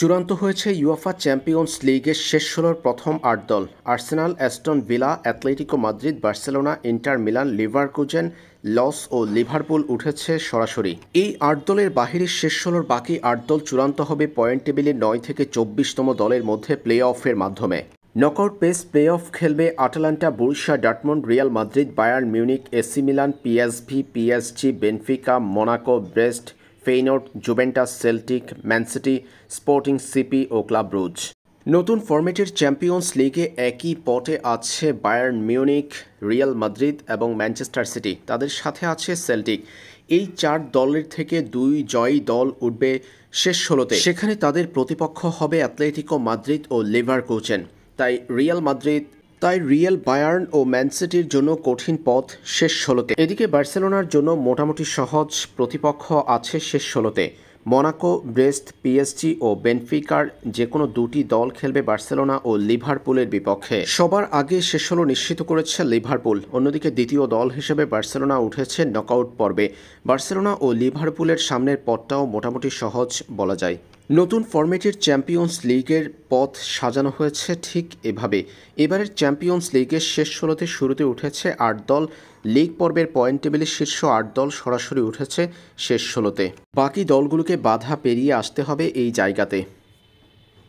চূড়ান্ত হয়েছে UEFA champions লিগের শেষ ১৬র প্রথম ৮ দল। Arsenal, Aston Villa, Atletico Madrid, Barcelona, Inter Milan, Leverkusen, লস ও লিভারপুল উঠেছে সরাসরি। এই ৮ দলের বাহিরে শেষ ১৬র বাকি ৮ দল চূড়ান্ত হবে পয়েন্ট টেবিলের ৯ থেকে ২৪তম দলের মধ্যে প্লে অফের মাধ্যমে। নকআউট পেস প্লে অফ খেলবে Atalanta, Borussia Dortmund, Real Madrid, Bayern Munich, AC Milan, PSV, PSG, Benfica, Monaco, Brest, Feyenoord, Juventus, Celtic, Man City, Sporting CP ও ক্লাব ব্রুজ। নতুন ফরম্যাটের চ্যাম্পিয়ন্স লিগে একই পটে আছে বায়ার্ন মিউনিখ, রিয়াল মাদ্রিদ এবং Manchester City. তাদের সাথে আছে সেল্টিক। এই ৪ দলের থেকে ২ জয়ী দল উঠবে শেষ ১৬তে। সেখানে তাদের প্রতিপক্ষ হবে অ্যাটলেটিকো মাদ্রিদ ও লিভারকুজেন। তাই রিয়াল, বায়ার্ন ও ম্যানসিটির জন্য কঠিন পথ শেষ ১৬তে। এদিকে বার্সেলোনার জন্য মোটামুটি সহজ প্রতিপক্ষ আছে শেষ ১৬তে। মোনাকো, ব্রেস্ট, পিএসজি ও বেনফিকার যে কোনো দুটি দল খেলবে বার্সেলোনা ও লিভারপুলের বিপক্ষে। সবার আগে শেষ ১৬ নিশ্চিত করেছে লিভারপুল। অন্যদিকে দ্বিতীয় দল হিসেবে বার্সেলোনা উঠেছে নকআউট পর্বে। বার্সেলোনা ও লিভারপুলের সামনের পথটাও মোটামুটি সহজ বলা যায়। নতুন ফরম্যাটের চ্যাম্পিয়ন্স লিগের পথ সাজানো হয়েছে ঠিক এভাবে। এবারের চ্যাম্পিয়ন্স লিগের শেষ ১৬তে শুরুতে উঠেছে ৮ দল। লিগ পর্বের পয়েন্ট টেবিলের শীর্ষ ৮ দল সরাসরি উঠেছে শেষ ১৬তে। বাকি দলগুলোকে বাধা পেরিয়ে আসতে হবে এই জায়গাতে।